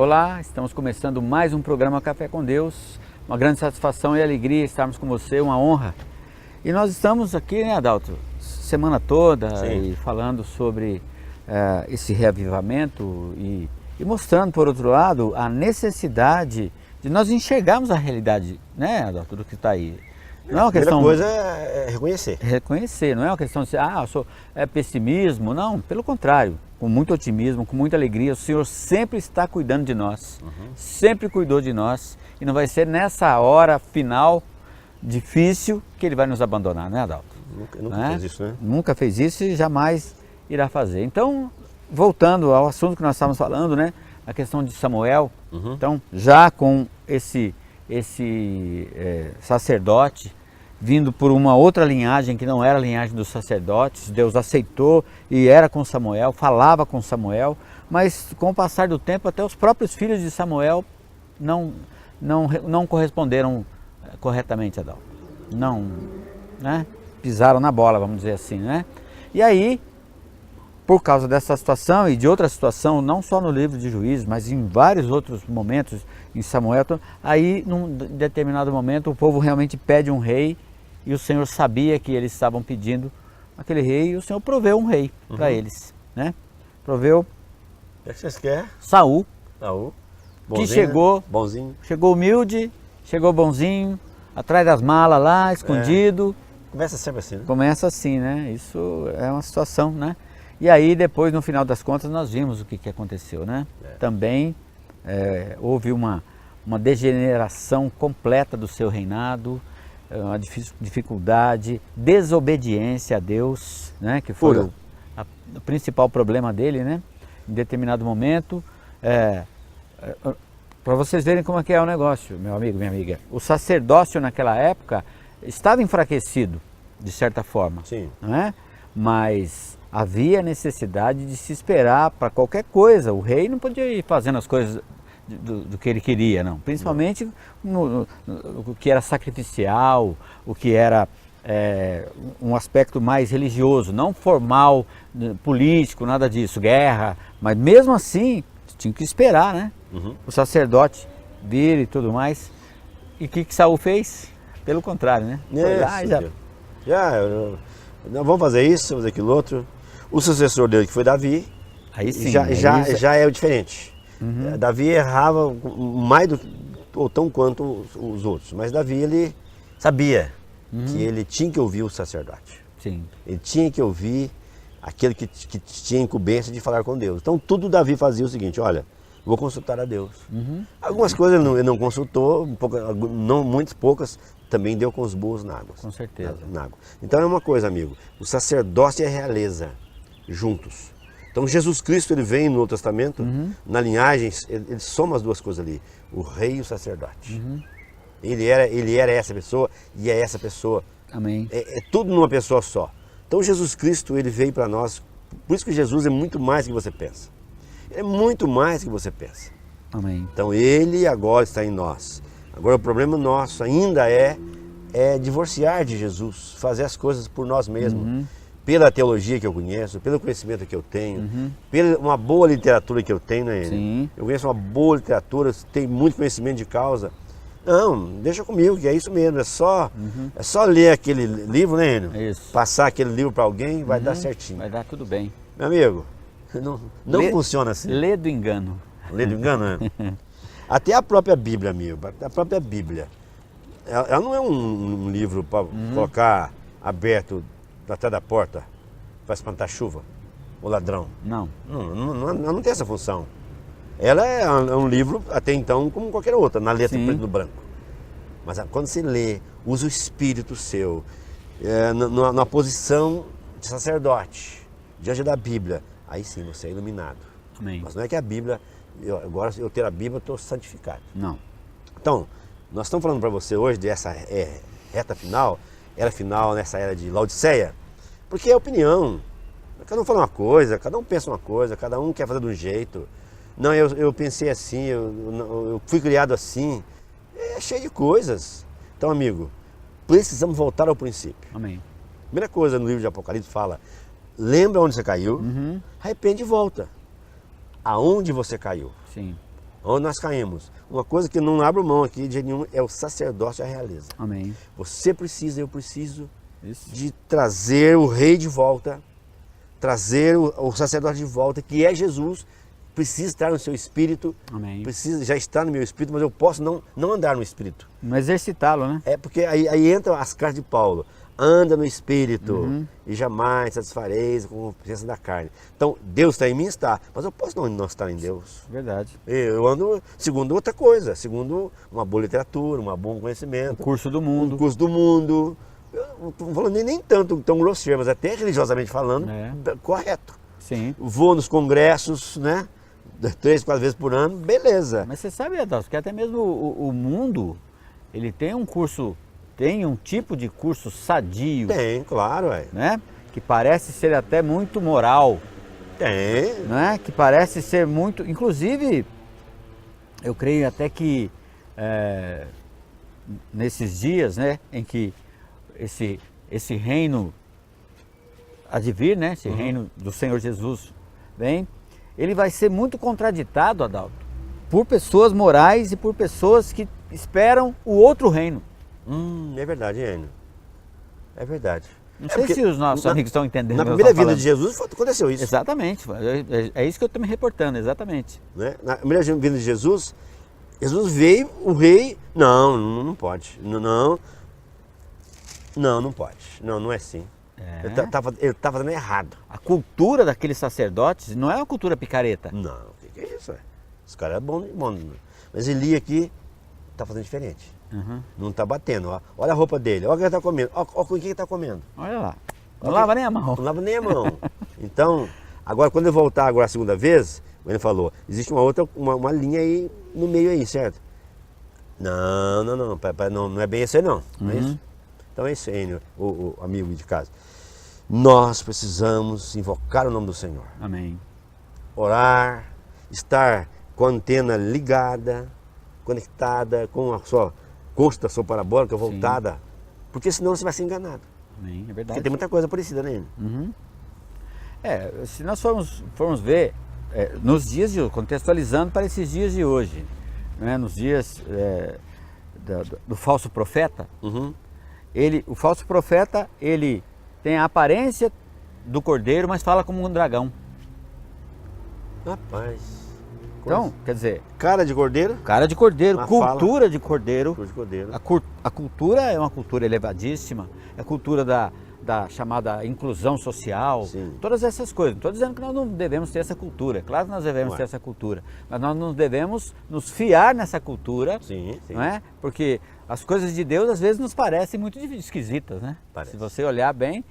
Olá, estamos começando mais um programa Café com Deus. Uma grande satisfação e alegria estarmos com você, uma honra. E nós estamos aqui, né, Adalto, semana toda e falando sobre esse reavivamento e mostrando, por outro lado, a necessidade de nós enxergarmos a realidade, né, Adalto, do que está aí. Não é uma questão... A primeira coisa é reconhecer. Reconhecer, não é uma questão de eu sou pessimismo, não, pelo contrário. Com muito otimismo, com muita alegria, o Senhor sempre está cuidando de nós, sempre cuidou de nós, e não vai ser nessa hora final difícil que Ele vai nos abandonar, né, Adalto? Nunca fez isso, né? Nunca fez isso e jamais irá fazer. Então, voltando ao assunto que nós estávamos falando, né, a questão de Samuel, então, já com esse sacerdote, vindo por uma outra linhagem que não era a linhagem dos sacerdotes, Deus aceitou e era com Samuel, falava com Samuel, mas com o passar do tempo até os próprios filhos de Samuel não corresponderam corretamente a Adão. Não, né? Pisaram na bola, vamos dizer assim, né? E aí, por causa dessa situação e de outra situação, não só no livro de Juízes, mas em vários outros momentos em Samuel, aí num determinado momento o povo realmente pede um rei. E o Senhor sabia que eles estavam pedindo aquele rei e o Senhor proveu um rei para eles, né? Proveu O que vocês querem? Saul, Bonzinho, que chegou, né? Bonzinho. Chegou humilde, chegou bonzinho, atrás das malas lá, escondido. Começa sempre assim, né? Começa assim, né? Isso é uma situação, né? E aí depois, no final das contas, nós vimos o que aconteceu, né? Também houve uma degeneração completa do seu reinado, uma dificuldade, desobediência a Deus, né, que foi o principal problema dele, né, em determinado momento. Para vocês verem como é que é o negócio, meu amigo, minha amiga, o sacerdócio naquela época estava enfraquecido, de certa forma, não é? Mas havia necessidade de se esperar para qualquer coisa, o rei não podia ir fazendo as coisas do que ele queria, não. Principalmente no que era sacrificial, o que era um aspecto mais religioso, não formal, político, nada disso, guerra. Mas mesmo assim, tinha que esperar, né? O sacerdote vir e tudo mais. E o que Saul fez? Pelo contrário, né? Não, vamos fazer isso, vamos fazer aquilo outro. O sucessor dele, que foi Davi, aí sim, já é o diferente. Davi errava mais ou tão quanto os outros, mas Davi ele sabia que ele tinha que ouvir o sacerdote. Sim. Ele tinha que ouvir aquele que tinha incumbência de falar com Deus. Então tudo Davi fazia o seguinte: olha, vou consultar a Deus. Algumas coisas ele não consultou, muitas poucas também deu com os burros na água. Com certeza. Na água. Então é uma coisa, amigo, o sacerdócio e a realeza juntos. Então Jesus Cristo, ele vem no Novo Testamento, na linhagem, ele soma as duas coisas ali, o rei e o sacerdote. Ele era essa pessoa e é essa pessoa. Amém. É tudo numa pessoa só. Então Jesus Cristo, ele veio para nós, por isso que Jesus é muito mais do que você pensa. Ele é muito mais do que você pensa. Amém. Então ele agora está em nós. Agora o problema nosso ainda é divorciar de Jesus, fazer as coisas por nós mesmos. Pela teologia que eu conheço, pelo conhecimento que eu tenho, pela uma boa literatura que eu tenho, né? Sim. Eu conheço uma boa literatura, tenho muito conhecimento de causa. Não, deixa comigo, que é isso mesmo, é só ler aquele livro, né, Enio? Isso. Passar aquele livro para alguém, vai dar certinho. Vai dar tudo bem. Meu amigo, não funciona assim. Lê do engano. Lê do engano, né? Até a própria Bíblia, amigo, a própria Bíblia, ela não é um livro para colocar aberto atrás da porta para espantar chuva, o ladrão. Não. Não tem essa função. Ela é um livro, até então, como qualquer outra, na letra preto no branco. Mas quando você lê, usa o espírito seu, na posição de sacerdote, diante da Bíblia, aí sim você é iluminado. Amém. Mas não é que a Bíblia, agora eu ter a Bíblia, eu estou santificado. Não. Então, nós estamos falando para você hoje dessa reta final, era final nessa era de Laodiceia, porque é opinião. Cada um fala uma coisa, cada um pensa uma coisa, cada um quer fazer de um jeito. Não, eu pensei assim, eu fui criado assim. É cheio de coisas. Então, amigo, precisamos voltar ao princípio. Amém. Primeira coisa no livro de Apocalipse fala, lembra onde você caiu, arrepende e volta. Aonde você caiu? Sim. Onde nós caímos? Uma coisa que eu não abro mão aqui de nenhum é o sacerdócio e a realeza. Amém. Você precisa, eu preciso Isso. de trazer o rei de volta, trazer o sacerdote de volta, que é Jesus. Precisa estar no seu espírito, Amém. precisa já estar no meu espírito, mas eu posso não andar no espírito. Não exercitá-lo, né? É porque aí entram as cartas de Paulo. Anda no espírito e jamais satisfareis com a presença da carne. Então, Deus está em mim, está, mas eu posso não estar em Deus. Verdade. Eu ando segundo outra coisa, segundo uma boa literatura, um bom conhecimento. O curso do Um mundo. curso do mundo. Eu não estou falando nem tanto tão grosseiro, mas até religiosamente falando, correto. Sim. Vou nos congressos, né? 3, 4 vezes por ano, beleza. Mas você sabe, Adalto, que até mesmo o mundo, ele tem um curso, tem um tipo de curso sadio, Tem, claro, ué. né? Que parece ser até muito moral, Tem. né? Que parece ser muito, inclusive, eu creio até que nesses dias, né, em que esse reino há de vir, né? Esse reino do Senhor Jesus vem, ele vai ser muito contraditado, Adalto, por pessoas morais e por pessoas que esperam o outro reino. É verdade, Enio. É verdade. Não sei porque se os nossos amigos estão entendendo. Na o que eu primeira estou vinda de falando. Jesus aconteceu isso. Exatamente, é isso que eu estou me reportando, exatamente. Né? Na primeira vinda de Jesus, Jesus veio, o rei, não pode. Não pode. Não é assim. É. Ele estava dando errado. A cultura daqueles sacerdotes não é uma cultura picareta. Não, o que é isso? Os caras é bom. Mas Eli aqui está fazendo diferente. Não está batendo. Ó. Olha a roupa dele, olha o que ele está comendo. Olha o que ele está comendo. Olha lá, não lava nem a mão. Não lava nem a mão. Então, agora quando ele voltar agora a segunda vez, ele falou, existe uma linha aí no meio aí, certo? Não é bem isso aí não. Não é isso? Então é isso aí, o amigo de casa. Nós precisamos invocar o nome do Senhor. Amém. Orar, estar com a antena ligada, conectada, com a sua costa, sua parabólica voltada. Porque senão você vai ser enganado. Amém, é verdade. Porque tem muita coisa parecida nele. Se nós formos ver, nos dias de hoje, contextualizando para esses dias de hoje, né, nos dias do falso profeta, o falso profeta, ele tem a aparência do cordeiro, mas fala como um dragão. Rapaz. Então, quer dizer, Cara de cordeiro? cara de cordeiro, Mas cultura de cordeiro. Cor de cordeiro. A cultura é uma cultura elevadíssima, é a cultura da chamada inclusão social, Sim. todas essas coisas. Não estou dizendo que nós não devemos ter essa cultura, claro que nós devemos ter essa cultura, mas nós não devemos nos fiar nessa cultura, Sim. não é? Porque as coisas de Deus às vezes nos parecem muito esquisitas, né? Parece. Se você olhar bem,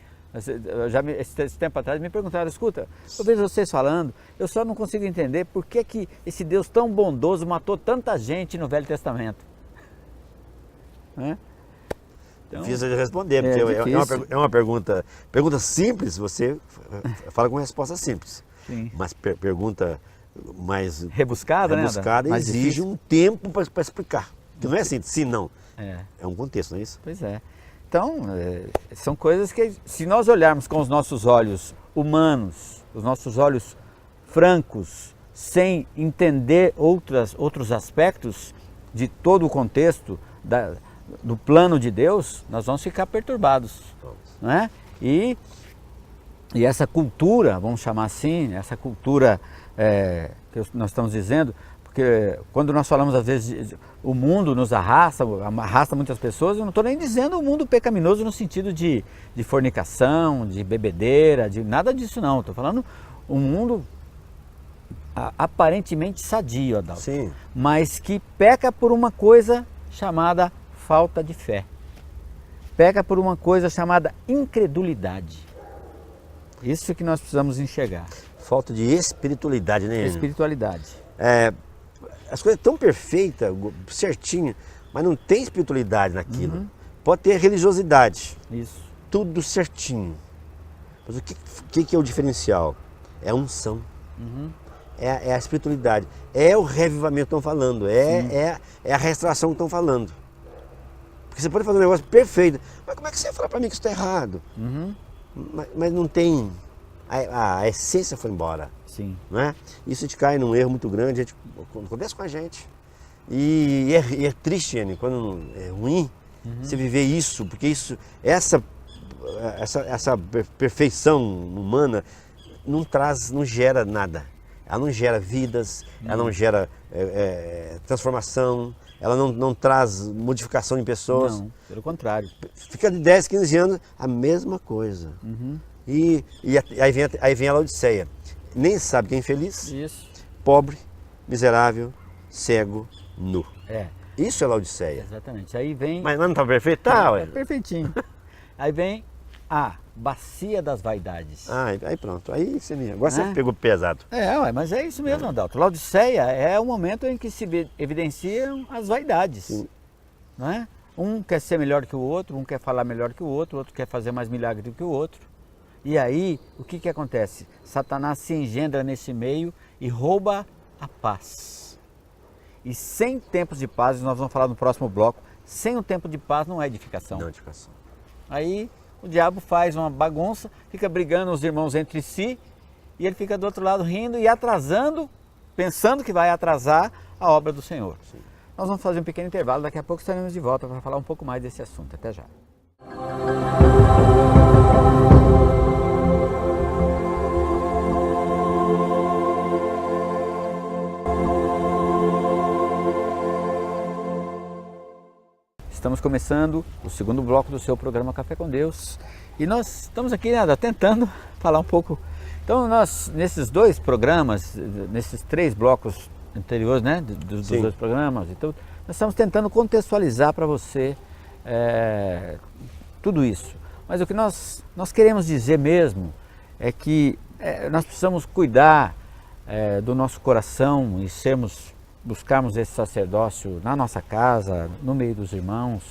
esse tempo atrás me perguntaram, escuta, eu vejo vocês falando, eu só não consigo entender por que esse Deus tão bondoso matou tanta gente no Velho Testamento. Né? Então, Difícil de responder, porque é uma pergunta simples, você fala com uma resposta simples. Sim. Mas pergunta mais rebuscada, né? e Mais exige difícil. um tempo para explicar. Que não é assim, sim, não. É um contexto, não é isso? Pois é. Então, são coisas que, se nós olharmos com os nossos olhos humanos, os nossos olhos francos, sem entender outros aspectos de todo o contexto do plano de Deus, nós vamos ficar perturbados. Não é? E essa cultura, vamos chamar assim, essa cultura que nós estamos dizendo, porque quando nós falamos às vezes o mundo nos arrasta muitas pessoas, eu não estou nem dizendo o mundo pecaminoso no sentido de fornicação, de bebedeira, de nada disso não. Estou falando um mundo aparentemente sadio, Adalto, Sim. mas que peca por uma coisa chamada falta de fé. Peca por uma coisa chamada incredulidade. Isso que nós precisamos enxergar. Falta de espiritualidade, né? Espiritualidade. As coisas tão perfeitas, certinho, mas não tem espiritualidade naquilo. Pode ter religiosidade, Isso. tudo certinho. Mas o que é o diferencial? É a unção. É a espiritualidade. É o revivamento que estão falando. É a restauração que estão falando. Porque você pode fazer um negócio perfeito, mas como é que você fala para mim que isso está errado? Mas não tem. A essência foi embora. Sim. Não é? Isso a gente cai num erro muito grande, acontece com a gente. E é triste, Jenny, quando é ruim você viver isso, porque essa perfeição humana não gera nada. Ela não gera vidas, ela não gera transformação, ela não traz modificação em pessoas. Não, pelo contrário. Fica de 10, 15 anos a mesma coisa. E aí vem a Laodiceia. Nem sabe quem é infeliz, Isso. pobre, miserável, cego, nu. É, Isso é Laodiceia. exatamente. Aí vem... Mas não está perfeito? Tá, ué. Perfeitinho. Aí vem a bacia das vaidades. Aí pronto. Agora você pegou pesado. Ué, mas é isso mesmo, Adalto. Laodiceia é o momento em que se evidenciam as vaidades. Sim. Não é? Um quer ser melhor que o outro, um quer falar melhor que o outro quer fazer mais milagre do que o outro. E aí, o que acontece? Satanás se engendra nesse meio e rouba a paz. E sem tempos de paz, nós vamos falar no próximo bloco, sem um tempo de paz não é edificação. Não, edificação. Aí o diabo faz uma bagunça, fica brigando os irmãos entre si, e ele fica do outro lado rindo e atrasando, pensando que vai atrasar a obra do Senhor. Sim. Nós vamos fazer um pequeno intervalo, daqui a pouco estaremos de volta para falar um pouco mais desse assunto. Até já. Estamos começando o segundo bloco do seu programa Café com Deus e nós estamos aqui, né, tentando falar um pouco. Então nós, nesses dois programas, nesses 3 blocos anteriores, né, dos 2 programas, então, nós estamos tentando contextualizar para você tudo isso. Mas o que nós queremos dizer mesmo é que nós precisamos cuidar do nosso coração e buscarmos esse sacerdócio na nossa casa, no meio dos irmãos,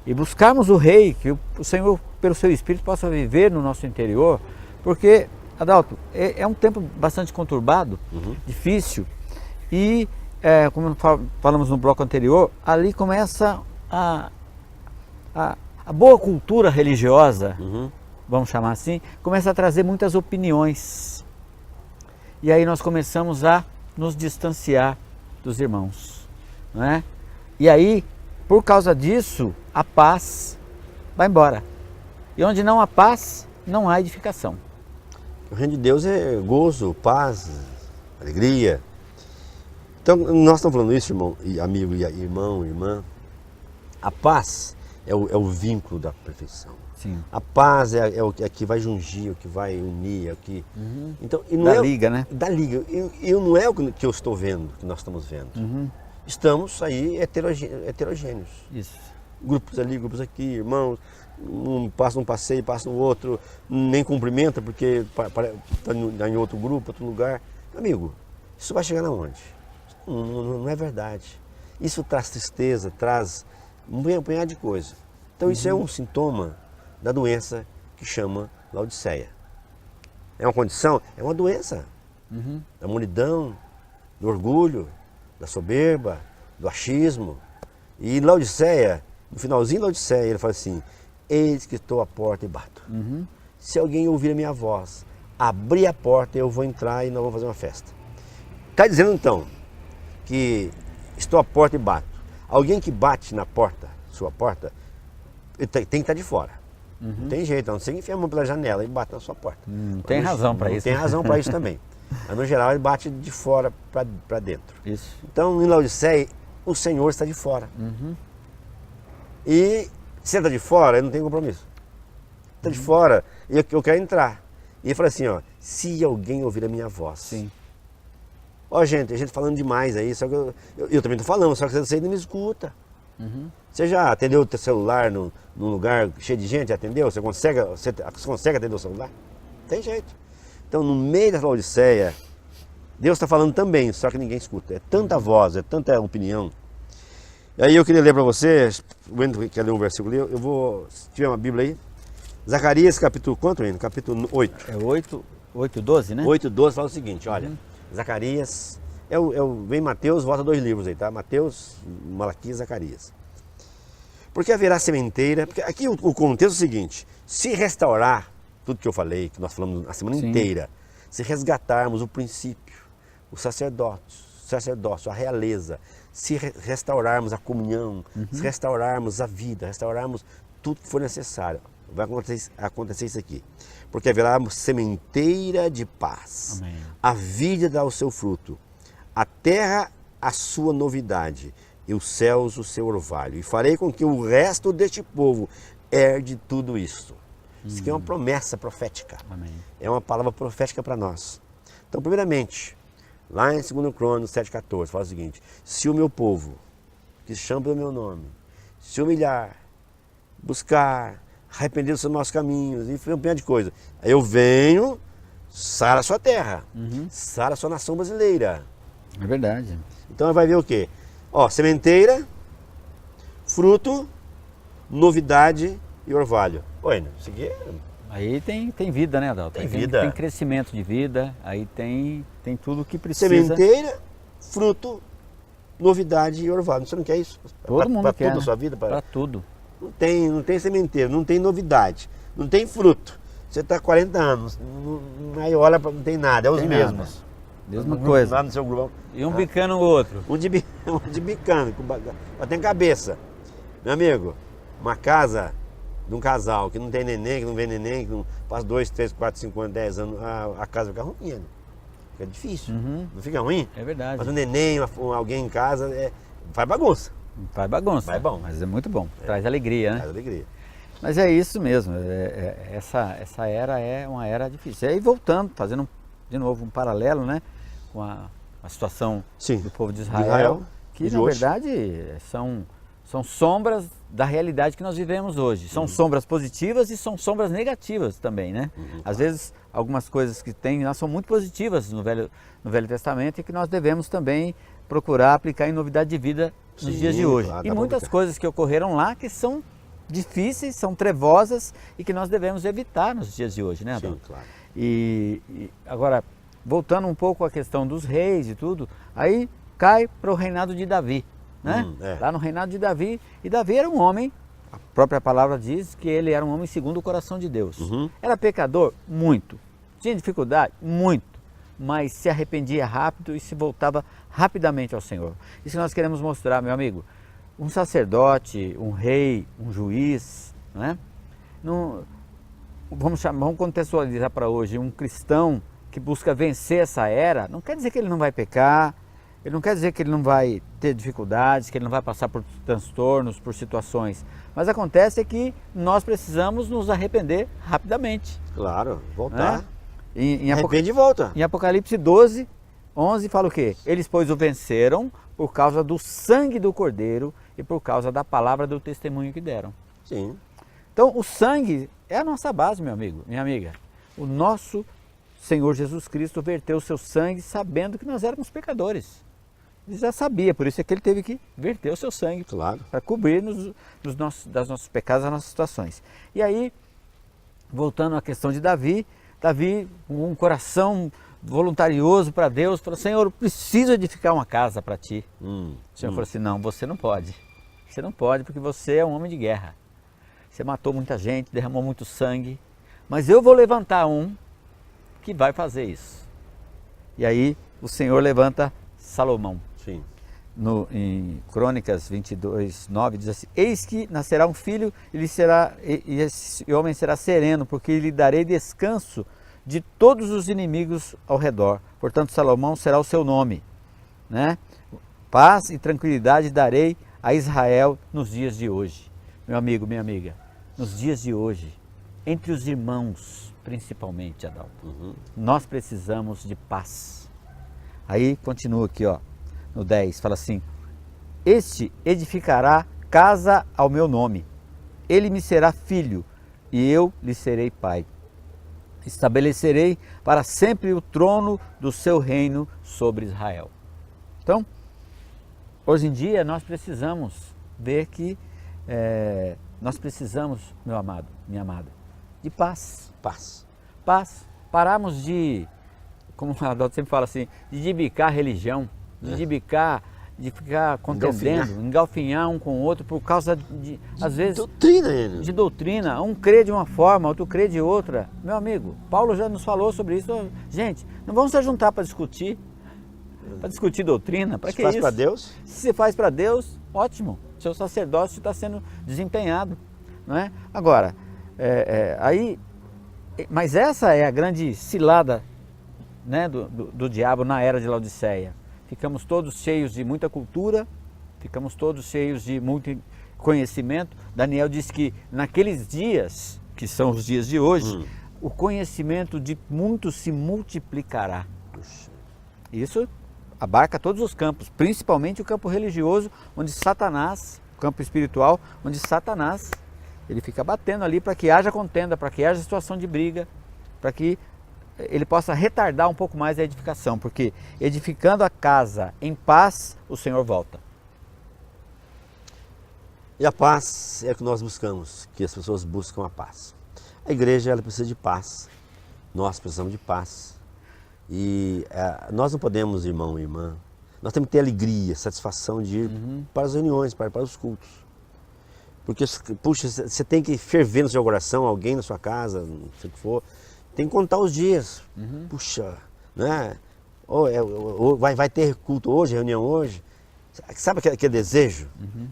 e buscarmos o Rei, que o Senhor, pelo seu Espírito, possa viver no nosso interior, porque, Adalto, é um tempo bastante conturbado, difícil, e, como falamos no bloco anterior, ali começa a boa cultura religiosa, vamos chamar assim, começa a trazer muitas opiniões, e aí nós começamos a nos distanciar dos irmãos, não é? E aí, por causa disso, a paz vai embora. E onde não há paz, não há edificação. O reino de Deus é gozo, paz, alegria. Então, nós estamos falando isso, irmão, amigo, irmão, irmã. A paz é o vínculo da perfeição. Sim. A paz é o que vai jungir, o que vai unir, o que... Então, e não Da liga, né? Da liga. E não é o que eu estou vendo, que nós estamos vendo. Estamos aí heterogêneos. Isso. Grupos ali, grupos aqui, irmãos, um passa num passeio, passa no outro, nem cumprimenta porque está em outro grupo, outro lugar. Amigo, isso vai chegar na onde? Não é verdade. Isso traz tristeza, traz um punhado de coisa. Então isso é um sintoma da doença que chama Laodiceia. É uma condição? É uma doença. Da mulidão, do orgulho, da soberba, do achismo. E Laodiceia, no finalzinho de Laodiceia, ele fala assim: eis que estou à porta e bato. Se alguém ouvir a minha voz, abrir a porta, eu vou entrar e nós vamos fazer uma festa. Está dizendo então que estou à porta e bato. Alguém que bate na porta, sua porta, ele tem que estar de fora. Não tem jeito, a não ser que enfia a mão pela janela e bate na sua porta. Tem razão para isso. Tem razão para isso também. Mas no geral ele bate de fora para dentro. Isso. Então em Laodiceia, o Senhor está de fora. E se ele está de fora, ele não tem compromisso. Está de fora e eu quero entrar. E ele fala assim, ó, se alguém ouvir a minha voz. Sim. Ó, gente, a gente falando demais aí, só que eu também estou falando, só que você não me escuta. Você já atendeu o teu celular num lugar cheio de gente? Atendeu? Você consegue atender o celular? Tem jeito. Então, no meio da Laodiceia, Deus está falando também, só que ninguém escuta. É tanta voz, é tanta opinião. E aí eu queria ler para você, o Wendel quer ler um versículo ali, eu vou, se tiver uma Bíblia aí, Zacarias capítulo quanto, Wendel? Capítulo 8. É 8:12, né? 8:12 fala o seguinte, olha, Zacarias, vem Mateus, volta 2 livros aí, tá? Mateus, Malaquias, Zacarias. Porque haverá sementeira, porque aqui o contexto é o seguinte, se restaurar tudo que eu falei, que nós falamos a semana inteira, se resgatarmos o princípio, o sacerdócio, a realeza, se restaurarmos a comunhão, se restaurarmos a vida, restaurarmos tudo que for necessário, vai acontecer isso aqui. Porque haverá sementeira de paz, Amém. a vida dá o seu fruto, a terra a sua novidade, e os céus o seu orvalho. E farei com que o resto deste povo herde tudo isto. Isso aqui é uma promessa profética. Amém. É uma palavra profética para nós. Então, primeiramente, lá em 2 Crônicas 7,14, fala o seguinte: se o meu povo, que se chama pelo meu nome, se humilhar, buscar, arrepender dos seus maus caminhos, e um punhado de coisa, aí eu venho, sara a sua terra, sara a sua nação brasileira. É verdade. Então vai ver o quê? Ó, sementeira, fruto, novidade e orvalho. Oi, isso aqui é... Aí tem vida, né, Adalto? Tem Aí vida. Tem crescimento de vida, aí tem tudo o que precisa. Sementeira, fruto, novidade e orvalho. Você não quer isso? Todo mundo pra quer, tudo né? na sua vida? Para tudo. Não tem sementeira, não tem novidade, não tem fruto. Você está há 40 anos, aí olha, não tem nada, é os Tem mesmos. nada. Mesma Lá coisa. no seu grupo. E um bicando o outro. Um de bicando, tem cabeça. Meu amigo, uma casa de um casal que não tem neném, que não vê neném, que não faz 2, 3, 4, 5 anos, 10 anos, a casa fica ruim, né? Fica difícil. Não fica ruim? É verdade. Mas um neném, alguém em casa, faz bagunça. Faz bagunça. Vai bom. Mas é muito bom. Traz alegria, né? Faz alegria. Mas é isso mesmo. Essa era é uma era difícil. E aí voltando, fazendo de novo um paralelo, né? Com a situação Sim. do povo de De Israel, Israel, que de na hoje. verdade são sombras da realidade que nós vivemos hoje. São sombras positivas e são sombras negativas também, né? Às vezes algumas coisas que tem lá são muito positivas no Velho Testamento e que nós devemos também procurar aplicar em novidade de vida nos Sim, dias de hoje. claro, E dá pra muitas aplicar. coisas que ocorreram lá que são difíceis, são trevosas e que nós devemos evitar nos dias de hoje, né, Adão? Sim, claro. E agora, voltando um pouco à questão dos reis e tudo, aí cai para o reinado de Davi, né? É. Lá no reinado de Davi, e Davi era um homem, a própria palavra diz que ele era um homem segundo o coração de Deus. Era pecador? Muito. Tinha dificuldade? Muito. Mas se arrependia rápido e se voltava rapidamente ao Senhor. Isso nós queremos mostrar, meu amigo. Um sacerdote, um rei, um juiz, né? Vamos contextualizar para hoje, um cristão que busca vencer essa era, não quer dizer que ele não vai pecar, ele não quer dizer que ele não vai ter dificuldades, que ele não vai passar por transtornos, por situações, mas acontece que nós precisamos nos arrepender rapidamente. Claro, voltar. Né? Em Arrepende e volta. em Apocalipse 12, 11 fala o quê? Eles, pois, o venceram por causa do sangue do Cordeiro e por causa da palavra do testemunho que deram. Sim. Então, o sangue é a nossa base, meu amigo, minha amiga. O nosso Senhor Jesus Cristo verteu o seu sangue sabendo que nós éramos pecadores. Ele já sabia, por isso é que ele teve que verter o seu sangue Claro. para cobrir-nos das nossos pecados, das nossas situações. E aí, voltando à questão de Davi, com um coração voluntarioso para Deus, falou: Senhor, eu preciso edificar uma casa para ti. O Senhor falou assim: não, você não pode. Você não pode porque você é um homem de guerra. Você matou muita gente, derramou muito sangue, mas eu vou levantar um que vai fazer isso. E aí o Senhor levanta Salomão. Sim. Em Crônicas 22, 9 diz assim: eis que nascerá um filho e esse homem será sereno, porque lhe darei descanso de todos os inimigos ao redor. Portanto, Salomão será o seu nome, né? Paz e tranquilidade darei a Israel nos dias de hoje. Meu amigo, minha amiga, nos dias de hoje, entre os irmãos, principalmente, Adalto, nós precisamos de paz. Aí continua aqui, ó, no 10, fala assim: este edificará casa ao meu nome, ele me será filho e eu lhe serei pai. Estabelecerei para sempre o trono do seu reino sobre Israel. Então, hoje em dia nós precisamos ver que nós precisamos, meu amado, minha amada, de paz. Paz. Paz. Pararmos de, como o Adalto sempre fala assim, de dibicar religião, de dibicar de ficar contendendo, engalfinhar um com o outro por causa de às vezes, doutrina, ele. de doutrina. Um crê de uma forma, outro crê de outra. Meu amigo, Paulo já nos falou sobre isso. Gente, não vamos se juntar para discutir doutrina. Para que faz isso? para Deus? Se você faz para Deus, ótimo. Seu sacerdócio está sendo desempenhado, não é? Agora, mas essa é a grande cilada, né, do diabo na era de Laodiceia. Ficamos todos cheios de muita cultura, ficamos todos cheios de muito conhecimento. Daniel diz que naqueles dias, que são os dias de hoje, o conhecimento de muitos se multiplicará. Isso abarca todos os campos, principalmente o campo religioso, onde Satanás, o campo espiritual, onde Satanás, ele fica batendo ali para que haja contenda, para que haja situação de briga, para que ele possa retardar um pouco mais a edificação, porque edificando a casa em paz, o Senhor volta. E a paz é o que nós buscamos, que as pessoas buscam a paz. A igreja, ela precisa de paz, nós precisamos de paz. E nós não podemos, irmão e irmã, nós temos que ter alegria, satisfação de ir para as reuniões, para os cultos. Porque, puxa, você tem que ferver no seu coração, alguém na sua casa, não sei o que for, tem que contar os dias. Puxa, né? Vai ter culto hoje, reunião hoje. Sabe aquele desejo?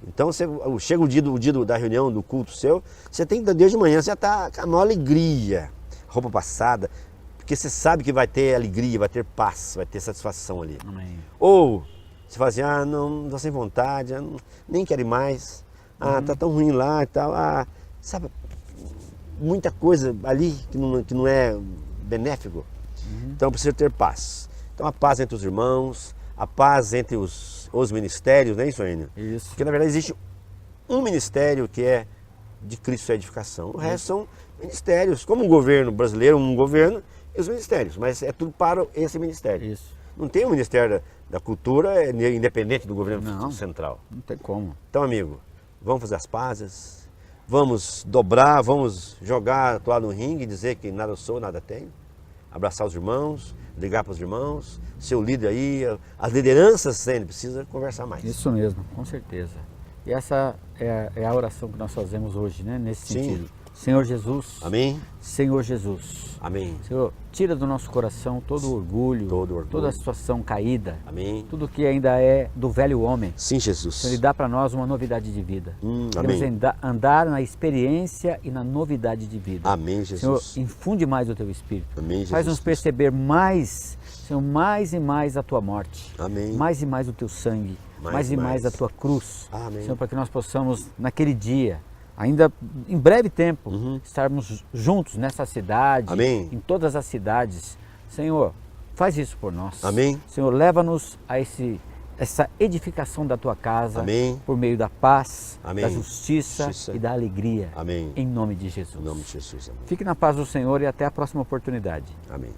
Então, chega o dia da reunião, do culto seu, você tem que, desde de manhã, você já está com a maior alegria, roupa passada, porque você sabe que vai ter alegria, vai ter paz, vai ter satisfação ali. Amém. Ou você fala assim, não estou sem vontade, nem quero ir mais, tá tão ruim lá e tal, sabe, muita coisa ali que não é benéfico. Então precisa ter paz. Então a paz entre os irmãos, a paz entre os ministérios, não é isso, Enio? Isso. Porque na verdade existe um ministério que é de Cristo e edificação. O resto são ministérios, como o governo brasileiro, um governo e os ministérios, mas é tudo para esse ministério. Isso. Não tem o Ministério da Cultura independente do governo central. Não tem como. Então, amigo, vamos fazer as pazes, vamos dobrar, vamos jogar a toalha no ringue e dizer que nada sou, nada tenho. Abraçar os irmãos, ligar para os irmãos, ser o líder aí, as lideranças sempre precisa conversar mais. Isso mesmo, com certeza. E essa é a oração que nós fazemos hoje, né? Nesse sentido. Senhor Jesus. Amém. Senhor Jesus. Amém. Senhor, tira do nosso coração todo o orgulho, toda a situação caída. Amém. Tudo que ainda é do velho homem. Sim, Jesus. Senhor, Ele dá para nós uma novidade de vida. Amém. Queremos andar na experiência e na novidade de vida. Amém, Jesus. Senhor, infunde mais o Teu Espírito. Amém, Jesus. Faz-nos perceber mais, Senhor, mais e mais a Tua morte. Amém. Mais e mais o Teu sangue. Mais e mais a Tua cruz. Amém. Senhor, para que nós possamos, naquele dia, ainda em breve tempo, estarmos juntos nessa cidade, Amém. em todas as cidades. Senhor, faz isso por nós. Amém. Senhor, leva-nos a essa edificação da Tua casa. Amém. Por meio da paz, Amém. da justiça e da alegria. Amém. Em nome de Jesus. Em nome de Jesus. Amém. Fique na paz do Senhor e até a próxima oportunidade. Amém.